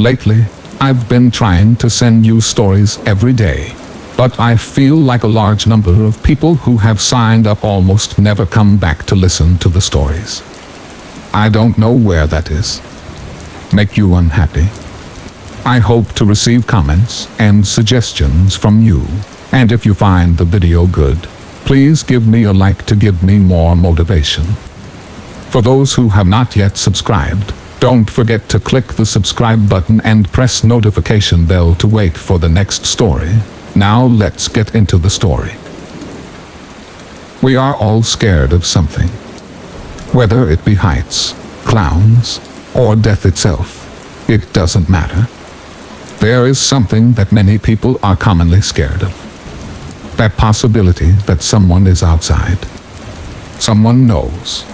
Lately, I've been trying to send you stories every day, but I feel like a large number of people who have signed up almost never come back to listen to the stories. I don't know where that is. Make you unhappy? I hope to receive comments and suggestions from you, and if you find the video good, please give me a like to give me more motivation. For those who have not yet subscribed, don't forget to click the subscribe button and press notification bell to wait for the next story. Now let's get into the story. We are all scared of something. Whether it be heights, clowns, or death itself, it doesn't matter. There is something that many people are commonly scared of. That possibility that someone is outside. Someone knows.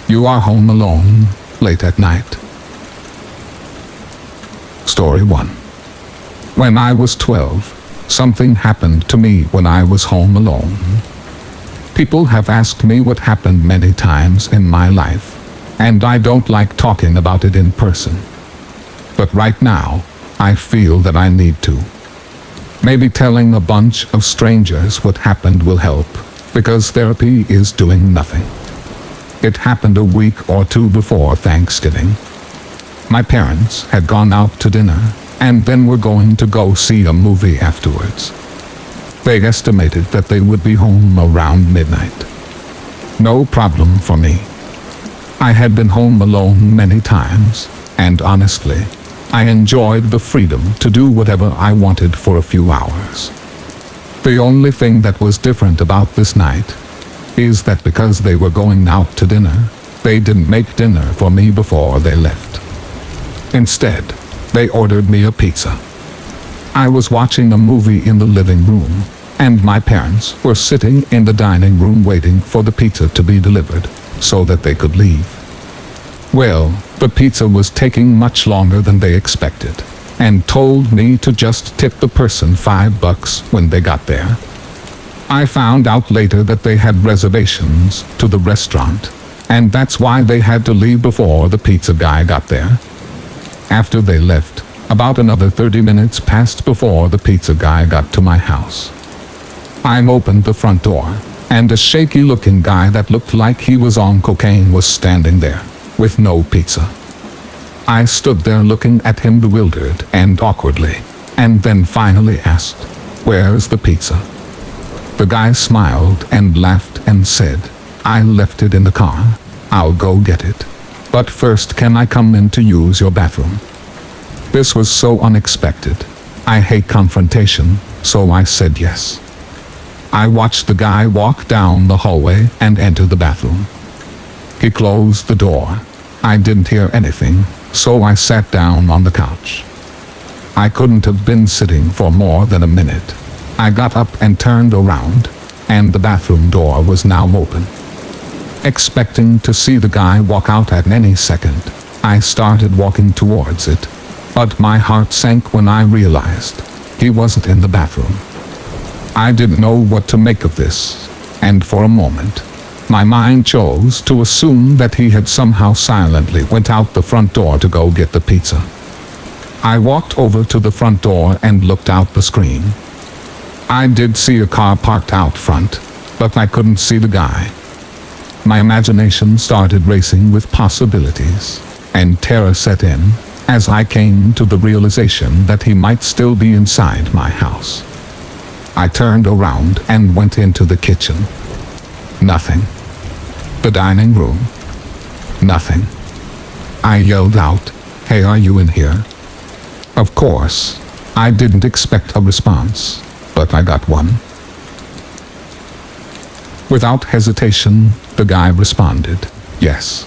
You are home alone, late at night. Story 1. When I was 12, something happened to me when I was home alone. People have asked me what happened many times in my life, and I don't like talking about it in person. But right now, I feel that I need to. Maybe telling a bunch of strangers what happened will help, because therapy is doing nothing. It happened a week or two before Thanksgiving. My parents had gone out to dinner, and then were going to go see a movie afterwards. They estimated that they would be home around midnight. No problem for me. I had been home alone many times, and honestly, I enjoyed the freedom to do whatever I wanted for a few hours. The only thing that was different about this night is that because they were going out to dinner, they didn't make dinner for me before they left. Instead, they ordered me a pizza. I was watching a movie in the living room, and my parents were sitting in the dining room waiting for the pizza to be delivered, so that they could leave. Well, the pizza was taking much longer than they expected, and told me to just tip the person $5 when they got there. I found out later that they had reservations to the restaurant, and that's why they had to leave before the pizza guy got there. After they left, about another 30 minutes passed before the pizza guy got to my house. I opened the front door, and a shaky-looking guy that looked like he was on cocaine was standing there, with no pizza. I stood there looking at him bewildered and awkwardly, and then finally asked, "Where's the pizza?" The guy smiled and laughed and said, "I left it in the car. I'll go get it. But first, can I come in to use your bathroom?" This was so unexpected. I hate confrontation, so I said yes. I watched the guy walk down the hallway and enter the bathroom. He closed the door. I didn't hear anything, so I sat down on the couch. I couldn't have been sitting for more than a minute. I got up and turned around, and the bathroom door was now open. Expecting to see the guy walk out at any second, I started walking towards it, but my heart sank when I realized he wasn't in the bathroom. I didn't know what to make of this, and for a moment, my mind chose to assume that he had somehow silently went out the front door to go get the pizza. I walked over to the front door and looked out the screen. I did see a car parked out front, but I couldn't see the guy. My imagination started racing with possibilities, and terror set in as I came to the realization that he might still be inside my house. I turned around and went into the kitchen. Nothing. The dining room. Nothing. I yelled out, "Hey, are you in here?" Of course, I didn't expect a response, but I got one. Without hesitation, the guy responded, "Yes."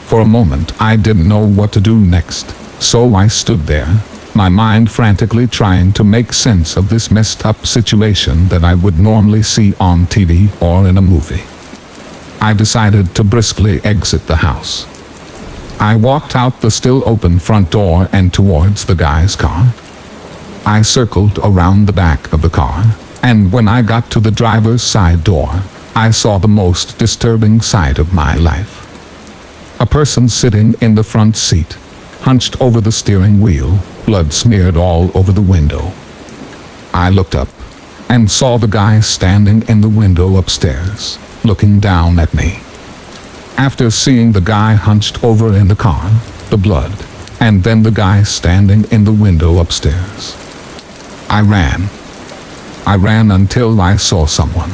For a moment, I didn't know what to do next, so I stood there, my mind frantically trying to make sense of this messed up situation that I would normally see on TV or in a movie. I decided to briskly exit the house. I walked out the still open front door and towards the guy's car. I circled around the back of the car, and when I got to the driver's side door, I saw the most disturbing sight of my life. A person sitting in the front seat, hunched over the steering wheel, blood smeared all over the window. I looked up and saw the guy standing in the window upstairs, looking down at me. After seeing the guy hunched over in the car, the blood, and then the guy standing in the window upstairs, I ran. I ran until I saw someone.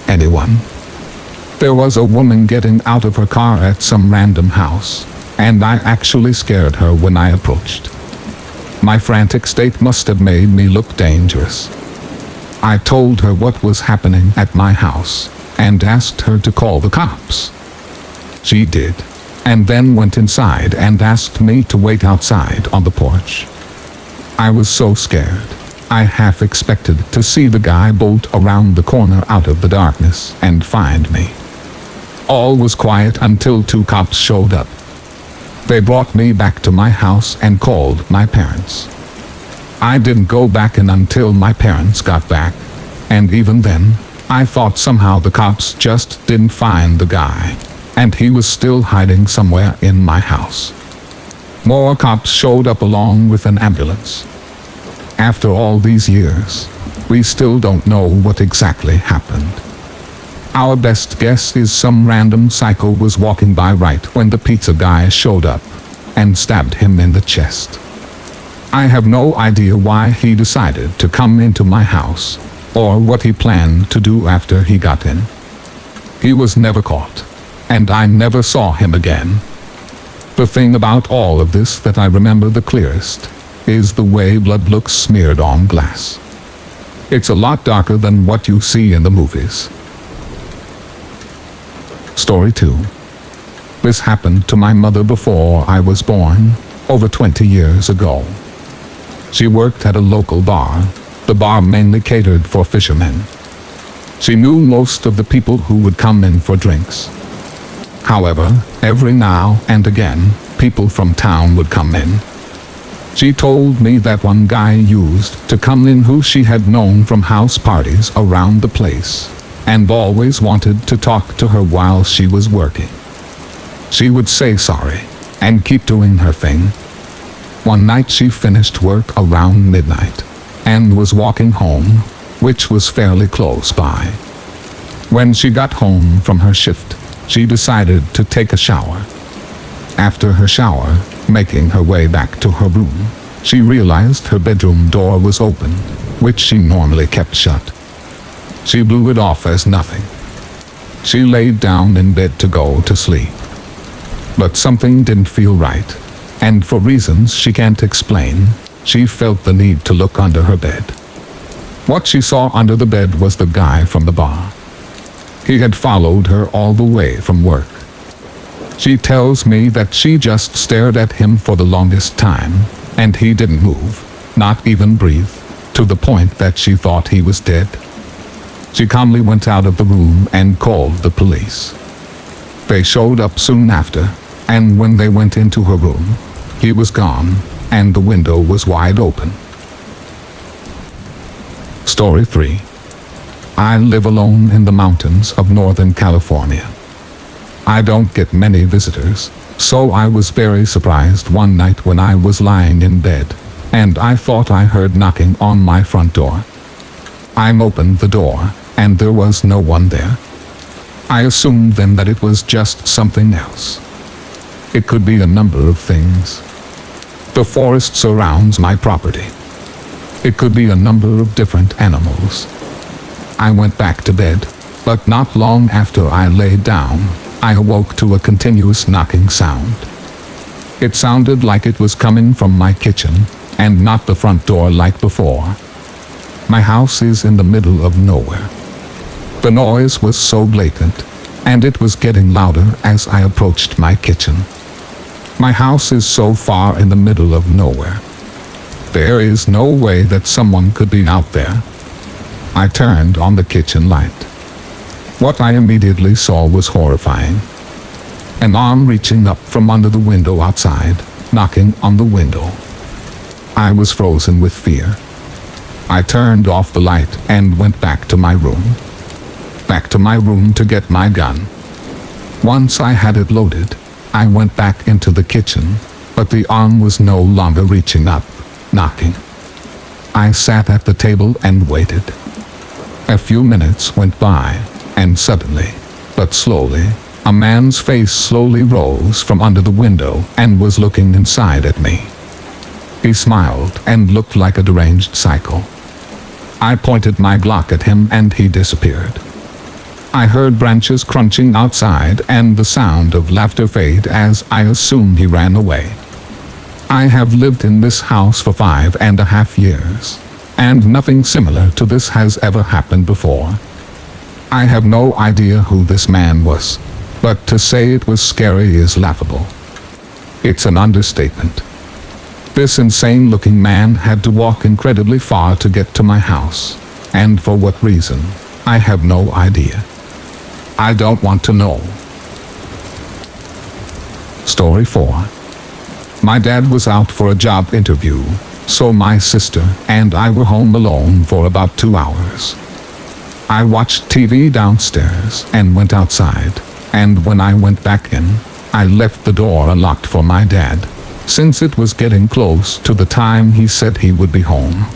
Anyone? There was a woman getting out of her car at some random house, and I actually scared her when I approached. My frantic state must have made me look dangerous. I told her what was happening at my house, and asked her to call the cops. She did, and then went inside and asked me to wait outside on the porch. I was so scared. I half expected to see the guy bolt around the corner out of the darkness and find me. All was quiet until 2 cops showed up. They brought me back to my house and called my parents. I didn't go back in until my parents got back, and even then, I thought somehow the cops just didn't find the guy, and he was still hiding somewhere in my house. More cops showed up along with an ambulance. After all these years, we still don't know what exactly happened. Our best guess is some random psycho was walking by right when the pizza guy showed up and stabbed him in the chest. I have no idea why he decided to come into my house, or what he planned to do after he got in. He was never caught, and I never saw him again. The thing about all of this that I remember the clearest is the way blood looks smeared on glass. It's a lot darker than what you see in the movies. Story 2. This happened to my mother before I was born, over 20 years ago. She worked at a local bar. The bar mainly catered for fishermen. She knew most of the people who would come in for drinks. However, every now and again, people from town would come in. She told me that one guy used to come in who she had known from house parties around the place, and always wanted to talk to her while she was working. She would say sorry, and keep doing her thing. One night she finished work around midnight, and was walking home, which was fairly close by. When she got home from her shift, she decided to take a shower. After her shower, making her way back to her room, she realized her bedroom door was open, which she normally kept shut. She blew it off as nothing. She laid down in bed to go to sleep. But something didn't feel right, and for reasons she can't explain, she felt the need to look under her bed. What she saw under the bed was the guy from the bar. He had followed her all the way from work. She tells me that she just stared at him for the longest time, and he didn't move, not even breathe, to the point that she thought he was dead. She calmly went out of the room and called the police. They showed up soon after, and when they went into her room, he was gone, and the window was wide open. Story 3. I live alone in the mountains of Northern California. I don't get many visitors, so I was very surprised one night when I was lying in bed, and I thought I heard knocking on my front door. I opened the door, and there was no one there. I assumed then that it was just something else. It could be a number of things. The forest surrounds my property. It could be a number of different animals. I went back to bed, but not long after I lay down, I awoke to a continuous knocking sound. It sounded like it was coming from my kitchen, and not the front door like before. My house is in the middle of nowhere. The noise was so blatant, and it was getting louder as I approached my kitchen. My house is so far in the middle of nowhere. There is no way that someone could be out there. I turned on the kitchen light. What I immediately saw was horrifying. An arm reaching up from under the window outside, knocking on the window. I was frozen with fear. I turned off the light and went back to my room. Back to my room to get my gun. Once I had it loaded, I went back into the kitchen, but the arm was no longer reaching up, knocking. I sat at the table and waited. A few minutes went by, and suddenly, but slowly, a man's face slowly rose from under the window and was looking inside at me. He smiled and looked like a deranged psycho. I pointed my Glock at him and he disappeared. I heard branches crunching outside and the sound of laughter fade as I assumed he ran away. I have lived in this house for 5.5 years, and nothing similar to this has ever happened before. I have no idea who this man was, but to say it was scary is laughable. It's an understatement. This insane-looking man had to walk incredibly far to get to my house, and for what reason, I have no idea. I don't want to know. Story 4. My dad was out for a job interview, so my sister and I were home alone for about 2 hours. I watched TV downstairs and went outside, and when I went back in, I left the door unlocked for my dad, since it was getting close to the time he said he would be home.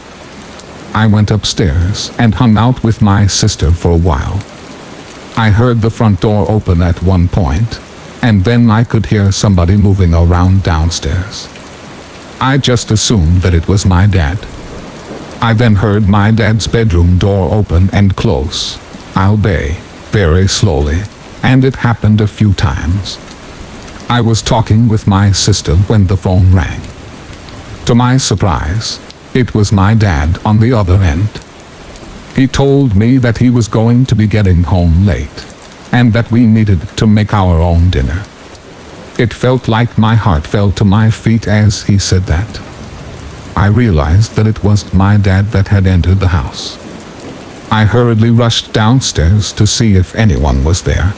I went upstairs and hung out with my sister for a while. I heard the front door open at one point, and then I could hear somebody moving around downstairs. I just assumed that it was my dad. I then heard my dad's bedroom door open and close, albeit very slowly, and it happened a few times. I was talking with my sister when the phone rang. To my surprise, it was my dad on the other end. He told me that he was going to be getting home late, and that we needed to make our own dinner. It felt like my heart fell to my feet as he said that. I realized that it was my dad that had entered the house. I hurriedly rushed downstairs to see if anyone was there.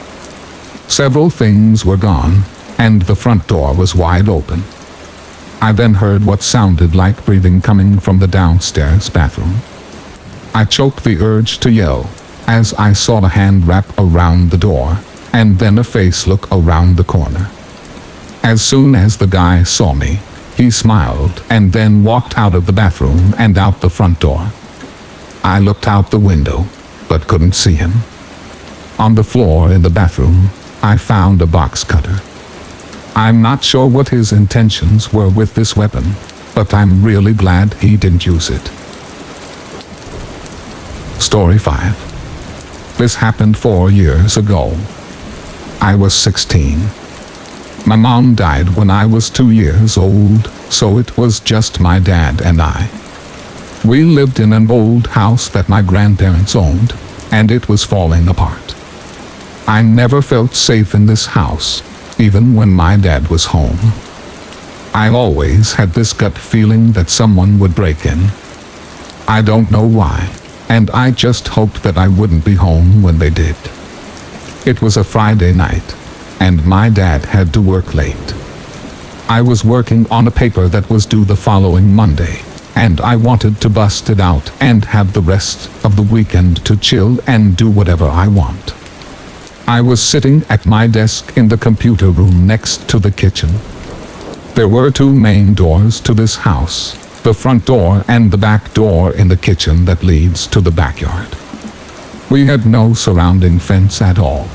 Several things were gone, and the front door was wide open. I then heard what sounded like breathing coming from the downstairs bathroom. I choked the urge to yell, as I saw a hand wrap around the door, and then a face look around the corner. As soon as the guy saw me, he smiled and then walked out of the bathroom and out the front door. I looked out the window, but couldn't see him. On the floor in the bathroom, I found a box cutter. I'm not sure what his intentions were with this weapon, but I'm really glad he didn't use it. Story 5. This happened 4 years ago. I was 16. My mom died when I was 2 years old, so it was just my dad and I. We lived in an old house that my grandparents owned, and it was falling apart. I never felt safe in this house, even when my dad was home. I always had this gut feeling that someone would break in. I don't know why, and I just hoped that I wouldn't be home when they did. It was a Friday night, and my dad had to work late. I was working on a paper that was due the following Monday, and I wanted to bust it out and have the rest of the weekend to chill and do whatever I want. I was sitting at my desk in the computer room next to the kitchen. There were 2 main doors to this house, the front door and the back door in the kitchen that leads to the backyard. We had no surrounding fence at all.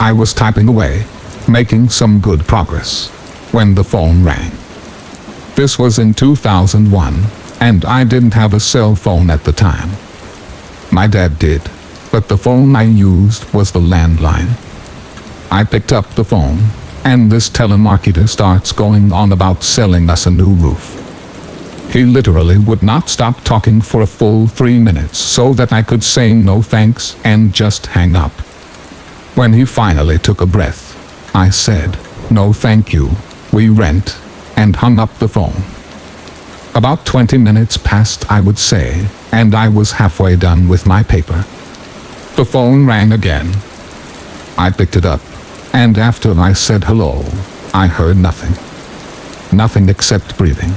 I was typing away, making some good progress, when the phone rang. This was in 2001, and I didn't have a cell phone at the time. My dad did, but the phone I used was the landline. I picked up the phone, and this telemarketer starts going on about selling us a new roof. He literally would not stop talking for a full 3 minutes so that I could say no thanks and just hang up. When he finally took a breath, I said, "No thank you, we rent," and hung up the phone. About 20 minutes passed, I would say, and I was halfway done with my paper. The phone rang again. I picked it up, and after I said hello, I heard nothing. Nothing except breathing.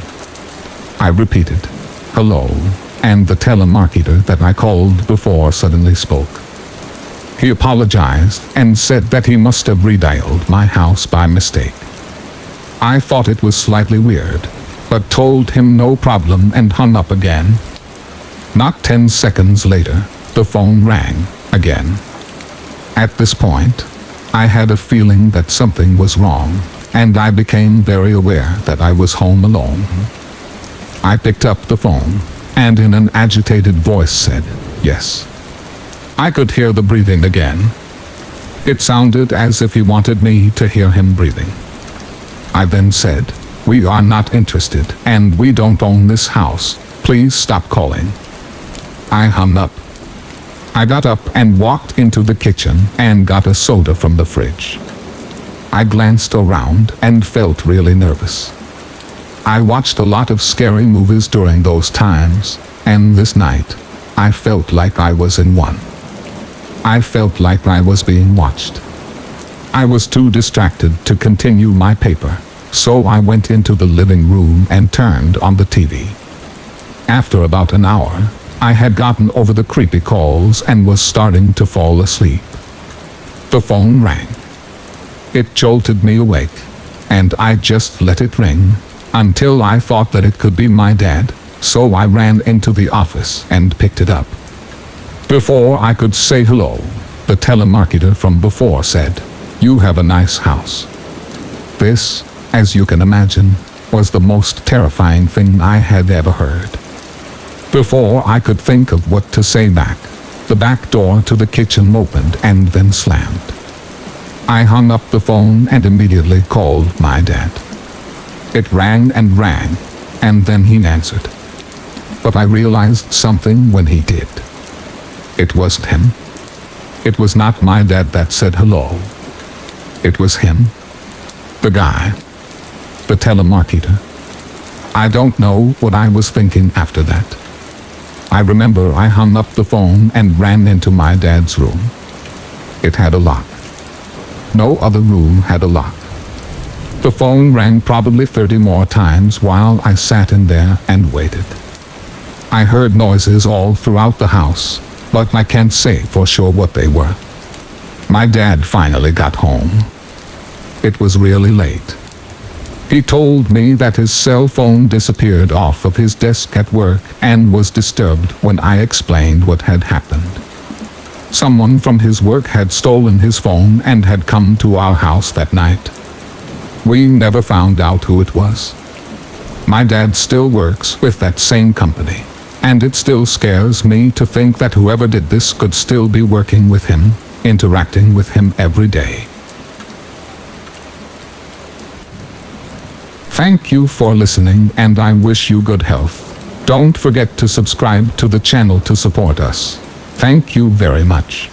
I repeated, "Hello," and the telemarketer that I called before suddenly spoke. He apologized and said that he must have redialed my house by mistake. I thought it was slightly weird, but told him no problem and hung up again. Not 10 seconds later, the phone rang again. At this point, I had a feeling that something was wrong, and I became very aware that I was home alone. I picked up the phone, and in an agitated voice said, "Yes." I could hear the breathing again. It sounded as if he wanted me to hear him breathing. I then said, "We are not interested, and we don't own this house. Please stop calling." I hung up. I got up and walked into the kitchen and got a soda from the fridge. I glanced around and felt really nervous. I watched a lot of scary movies during those times, and this night, I felt like I was in one. I felt like I was being watched. I was too distracted to continue my paper, so I went into the living room and turned on the TV. After about an hour, I had gotten over the creepy calls and was starting to fall asleep. The phone rang. It jolted me awake, and I just let it ring until I thought that it could be my dad, so I ran into the office and picked it up. Before I could say hello, the telemarketer from before said, "You have a nice house." This, as you can imagine, was the most terrifying thing I had ever heard. Before I could think of what to say back, the back door to the kitchen opened and then slammed. I hung up the phone and immediately called my dad. It rang, and then he answered. But I realized something when he did. It wasn't him. It was not my dad that said hello. It was him. The guy. The telemarketer. I don't know what I was thinking after that. I remember I hung up the phone and ran into my dad's room. It had a lock. No other room had a lock. The phone rang probably 30 more times while I sat in there and waited. I heard noises all throughout the house, but I can't say for sure what they were. My dad finally got home. It was really late. He told me that his cell phone disappeared off of his desk at work and was disturbed when I explained what had happened. Someone from his work had stolen his phone and had come to our house that night. We never found out who it was. My dad still works with that same company, and it still scares me to think that whoever did this could still be working with him, interacting with him every day. Thank you for listening, and I wish you good health. Don't forget to subscribe to the channel to support us. Thank you very much.